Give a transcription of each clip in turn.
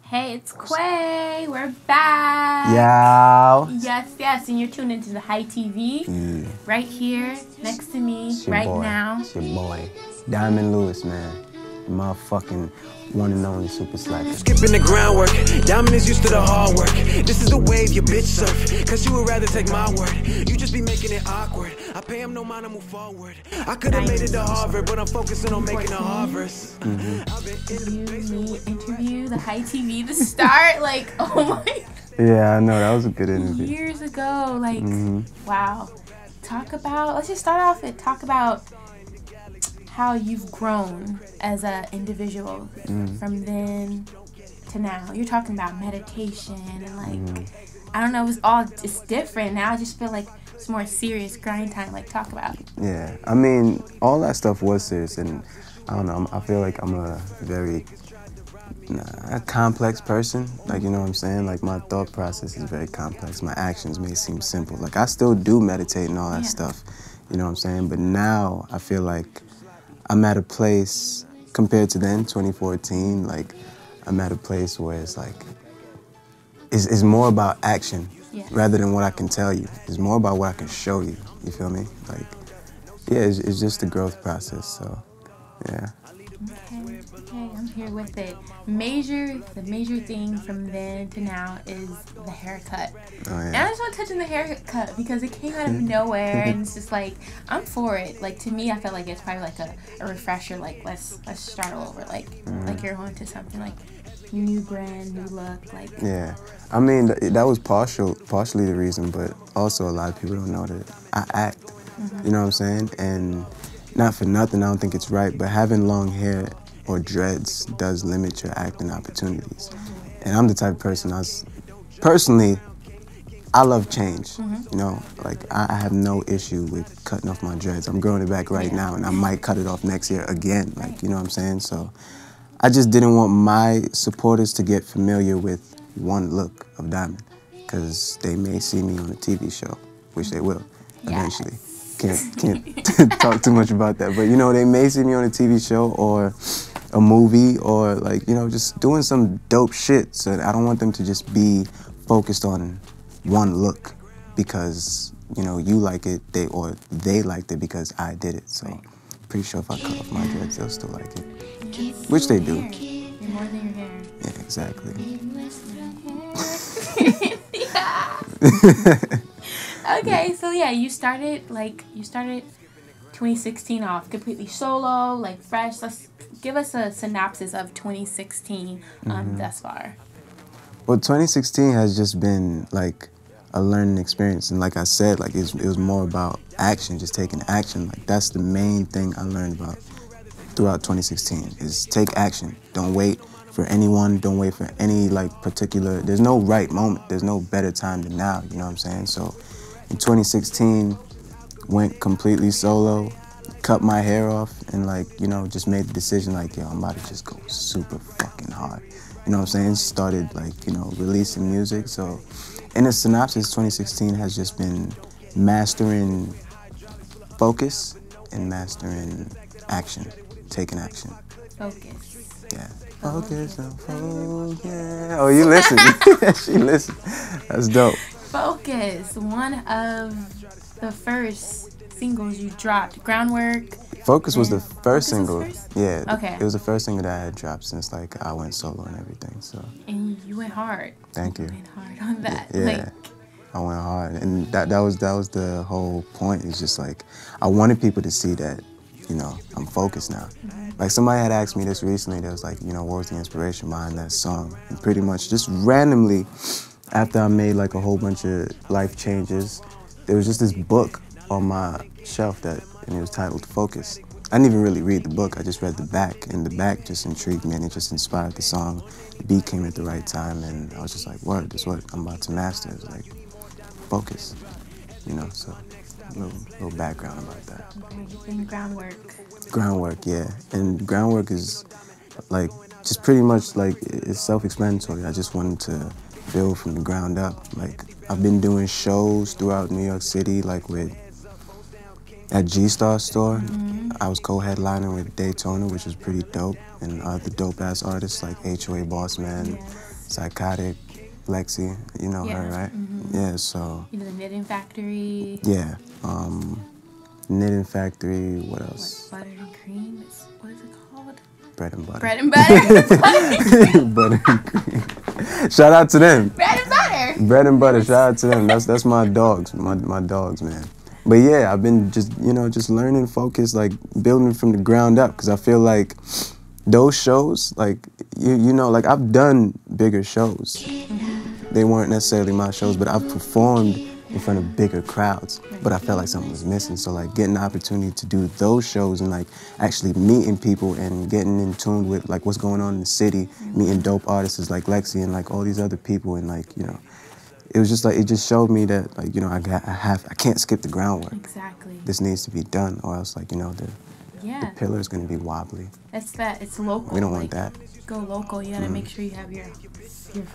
Hey, it's Quay. We're back. Yo. Yes, and you're tuned into the HYE TV. Right here, next to me, right now. It's your boy, Dyemond Lewis, man. The motherfucking one and only super slacker. Skipping the groundwork, Dyemond is used to the hard work. This is the wave your bitch surf, cause you would rather take my word. You just be making it awkward. I pay him no mind to move forward. I could have made it to Harvard, but I'm focusing on making a Harvard. You interview the HYE TV, the start, like, oh my. Yeah, I know, that was a good interview. Years ago, like, wow. Let's just start off and talk about how you've grown as an individual from then to now. You're talking about meditation and like, I don't know, it's different. Now I just feel like it's more serious grind time, like talk about. Yeah, I mean, all that stuff was serious, and I don't know, I feel like I'm a very complex person, like, you know what I'm saying? Like, my thought process is very complex. My actions may seem simple. Like, I still do meditate and all that stuff, you know what I'm saying? But now I feel like I'm at a place, compared to then, 2014, like, I'm at a place where it's like, it's more about action rather than what I can tell you. It's more about what I can show you, you feel me? Like, yeah, it's just a growth process, so, yeah. Okay, I'm here with it. The major thing from then to now is the haircut. Oh, yeah. And I just want to touch on the haircut because it came out of nowhere, and it's just like, I'm for it. Like, to me, I felt like it's probably like a refresher. Like, let's start over. Like you're on to something like new brand, new look. Like, yeah, I mean that was partially the reason, but also a lot of people don't know that I act. You know what I'm saying? And not for nothing, I don't think it's right, but having long hair or dreads does limit your acting opportunities. And I'm the type of person, I love change, you know? Like, I have no issue with cutting off my dreads. I'm growing it back right now, and I might cut it off next year again, like, you know what I'm saying? So I just didn't want my supporters to get familiar with one look of Dyemond, because they may see me on a TV show, which they will eventually. Can't talk too much about that, but you know, they may see me on a TV show or a movie or, like, you know, just doing some dope shit. So I don't want them to just be focused on one look because, you know, you like it, they liked it because I did it. So pretty sure if I cut off my dreads, they'll still like it, which they do. You're more than your hair. Yeah, exactly. Okay, so yeah, you started 2016 off completely solo, like fresh. Let's give us a synopsis of 2016 thus far. Well, 2016 has just been like a learning experience, and like I said, like it was more about action, just taking action. Like, that's the main thing I learned about throughout 2016 is take action. Don't wait for anyone. Don't wait for any particular. There's no right moment. There's no better time than now. You know what I'm saying? So in 2016, went completely solo, cut my hair off, and you know, just made the decision yo, I'm about to just go super fucking hard. You know what I'm saying? Started you know, releasing music. So in a synopsis, 2016 has just been mastering focus and mastering action, taking action. Focus. Yeah. Focus and focus. Oh, you listen. She listened. That's dope. Focus, one of the first singles you dropped. Groundwork. Focus was the first single. Yeah. Okay. It was the first single that I had dropped since I went solo and everything. So. And you went hard. Thank you. You went hard on that. Yeah. I went hard, and that was the whole point. It's just I wanted people to see that, you know, I'm focused now. Like, somebody had asked me this recently. They was like, you know, what was the inspiration behind that song? And pretty much just randomly, after I made a whole bunch of life changes, there was just this book on my shelf and it was titled Focus. I didn't even really read the book, I just read the back, and the back just intrigued me and it just inspired the song. The beat came at the right time, and I was just like, word, this is what I'm about to master. It was focus, you know, so a little background about that. Okay, and groundwork. Groundwork, yeah. And groundwork is just pretty much it's self-explanatory. I just wanted to build from the ground up. I've been doing shows throughout New York City, at G.E.M.S store. I was co-headlining with Daytona, which was pretty dope, and other dope-ass artists like HYE, Psychotic, Lexi, you know her, right? Yeah, so. You know, the Knitting Factory. Yeah. Knitting Factory, what else? Butter and Cream, what is it called? Bread and Butter. Bread and Butter. Butter and Cream. Shout out to them. Bread and Butter. Bread and Butter, shout out to them. That's my dogs, my dogs, man. But yeah, I've been just, you know, just learning, focus, like building from the ground up, because I feel like those shows, like, you know, like I've done bigger shows. They weren't necessarily my shows, but I've performed in front of bigger crowds, but I felt like something was missing. So like getting the opportunity to do those shows and like actually meeting people and getting in tune with like what's going on in the city, meeting dope artists like Lexi and like all these other people, and like, you know, it was just like, it just showed me that like, you know, I can't skip the groundwork. Exactly. This needs to be done, or else like, you know, the pillar is going to be wobbly. It's local. We don't want that. Go local. You gotta make sure you have your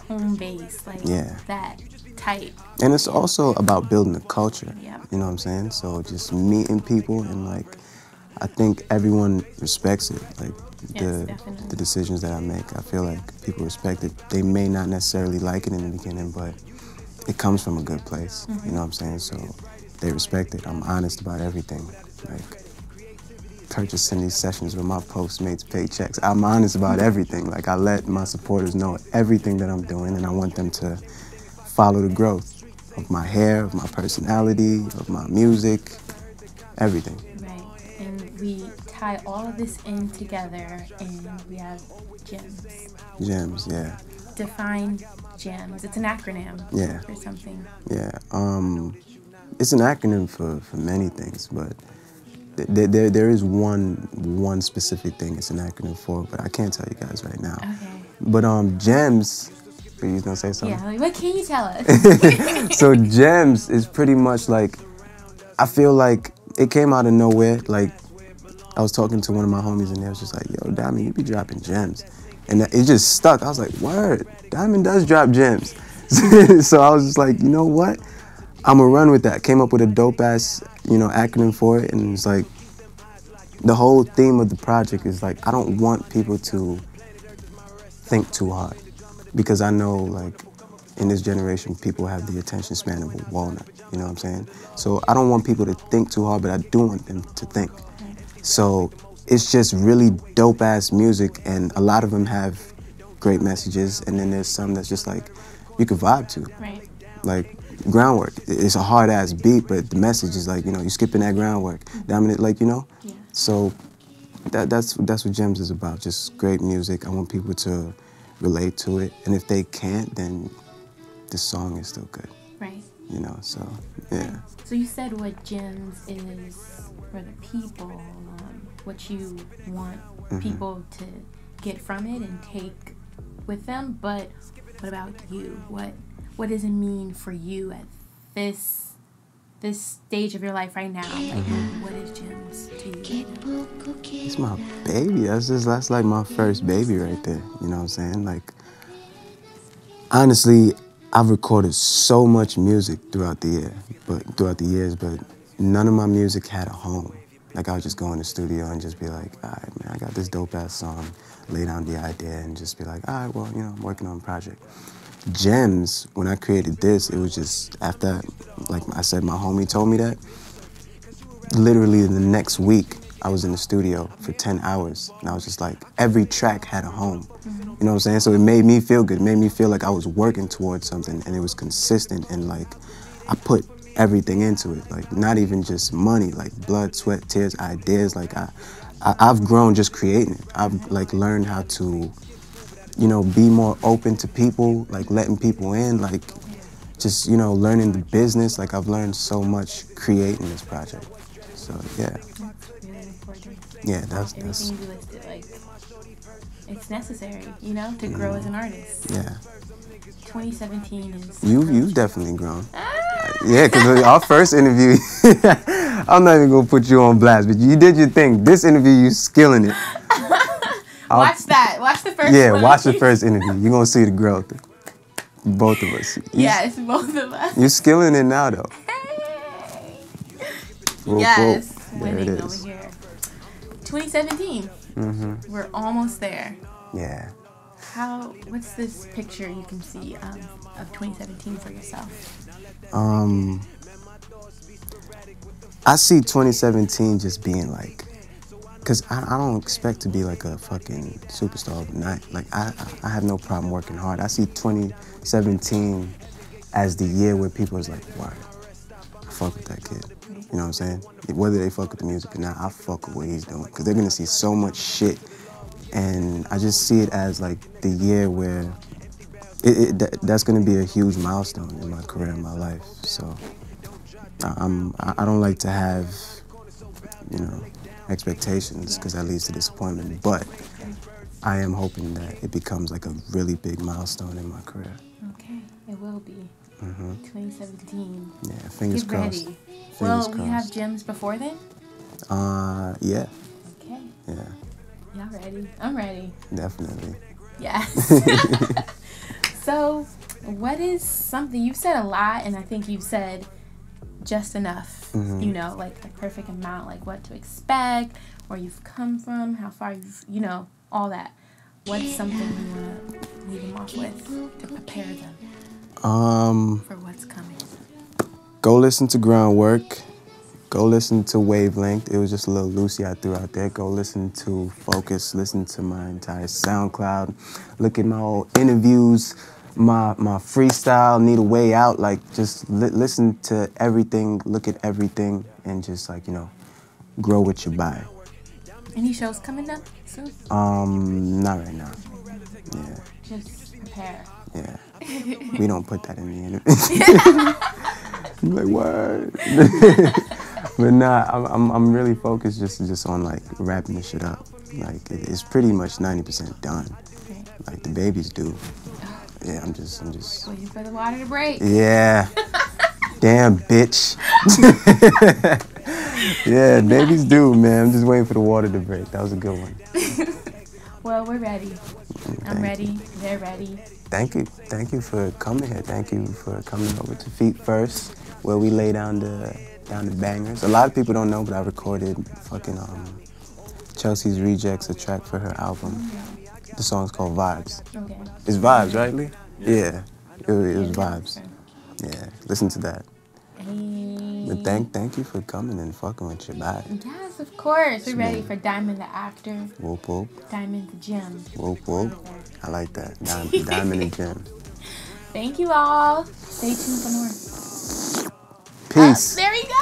home base, like that tight. And it's also about building a culture. Yeah. You know what I'm saying? So just meeting people, and like, I think everyone respects it. Like the decisions that I make, I feel like people respect it. They may not necessarily like it in the beginning, but it comes from a good place. You know what I'm saying? So they respect it. I'm honest about everything. Like, purchasing these sessions with my Postmates paychecks. I'm honest about everything. Like, I let my supporters know everything that I'm doing, and I want them to follow the growth of my hair, of my personality, of my music, everything. Right, and we tie all of this in together, and we have G.E.M.S. G.E.M.S, yeah. Define G.E.M.S. It's an acronym for something. Yeah, it's an acronym for many things, but there is one specific thing it's an acronym for, but I can't tell you guys right now. Okay. But G.E.M.S, are you gonna say something? Yeah, like, what can you tell us? So G.E.M.S is pretty much like, I feel like it came out of nowhere. Like, I was talking to one of my homies and they was just like, yo, Dyemond, you be dropping gems. And it just stuck. I was like, word, Dyemond does drop gems. So I was just like, you know what? I'm gonna run with that. Came up with a dope ass, you know, acronym for it. And it's like, the whole theme of the project is like, I don't want people to think too hard. Because I know, like, in this generation, people have the attention span of a walnut, you know what I'm saying? So I don't want people to think too hard, but I do want them to think. So it's just really dope-ass music, and a lot of them have great messages, and then there's some that's just, like, you can vibe to. Right. Like, groundwork. It's a hard-ass beat, but the message is, like, you know, you're skipping that groundwork. Dyemond, like, you know? Yeah. So that's what G.E.M.S is about, just great music. I want people to relate to it, and if they can't, then the song is still good. Right. You know, so yeah. So you said what G.E.M.S is for the people, what you want people to get from it and take with them, but what about you? What does it mean for you at this stage of your life right now? Like, what is G.E.M.S to you? It's my baby. That's like my first baby right there. You know what I'm saying? Like, honestly, I've recorded so much music throughout the years, but none of my music had a home. Like, I would just go in the studio and just be like, all right, man, I got this dope ass song, lay down the idea and just be like, all right, well, you know, I'm working on a project. G.E.M.S, when I created this, it was just after, like I said, my homie told me that. Literally the next week, I was in the studio for 10 hours, and I was just like, every track had a home. You know what I'm saying? So it made me feel good. It made me feel like I was working towards something, and it was consistent, and like, I put everything into it. Like, not even just money, like blood, sweat, tears, ideas. Like, I've grown just creating it. I've like learned how to, you know, be more open to people, like letting people in, like just, you know, learning the business. Like, I've learned so much creating this project. So yeah. That's really important. Yeah, that's everything you listed, like, it's necessary, you know, to grow as an artist. Yeah. 2017 is. You've definitely grown. Yeah, because our first interview, I'm not even gonna put you on blast, but you did your thing. This interview, you skilling it. Watch that. Watch the first. Yeah, one. watch the first interview. You're gonna see the growth. Both of us. Yes, both of us. You're skilling it now, though. Hey. Whoop, Yes, whoop. There it winning is. over here. 2017. We're almost there. Yeah. What's this picture you can see of 2017 for yourself? I see 2017 just being like, because I don't expect to be like a fucking superstar overnight. Like, I have no problem working hard. I see 2017 as the year where people is like, wow, I fuck with that kid. You know what I'm saying? Whether they fuck with the music or not, I fuck with what he's doing. Because they're going to see so much shit. And I just see it as like the year where that's going to be a huge milestone in my career, in my life. So I don't like to have, you know, expectations because that leads to disappointment. But I am hoping that it becomes like a really big milestone in my career. Okay, it will be. 2017. Yeah, fingers crossed. Ready. Will we have G.E.M.S before then? Yeah. Okay. Yeah. Y'all ready? I'm ready. Definitely. Yes. So, what is something, you've said a lot, and I think you've said just enough, you know, like the perfect amount, like what to expect, where you've come from, how far you've, you know, all that. What's something you want to leave them off with to prepare them for what's coming? Go listen to Groundwork. Go listen to Wavelength. It was just a little Lucy I threw out there. Go listen to Focus. Listen to my entire SoundCloud. Look at my old interviews, my freestyle, Need a Way Out. Like, just listen to everything, look at everything, and just, like, you know, grow what you buy. Any shows coming up soon? Not right now. Yeah. Just prepare. Yeah. We don't put that in the interview. I'm like, what? But nah, I'm really focused just on like wrapping this shit up. Like it's pretty much 90% done. Okay. Like the babies do. Yeah, I'm just Waiting for the water to break. Yeah. Damn bitch. Yeah, babies do, man. I'm just waiting for the water to break. That was a good one. Well, we're ready. I'm ready. They're ready. Thank you. Thank you for coming here. Thank you for coming over to Feet First, where we lay down the bangers. A lot of people don't know, but I recorded fucking Chelsea's Rejects, a track for her album. The song's called Vibes. Okay. It's Vibes, right, Lee? Yeah. It was Vibes. Yeah. Listen to that. Hey. But thank you for coming and fucking with your bag. Yes, of course. We're ready for Dyemond the actor. Whoop whoop. Dyemond the G.E.M.S. Whoop whoop. I like that. Dyemond and G.E.M.S. Thank you all. Stay tuned for more. Peace. There we go.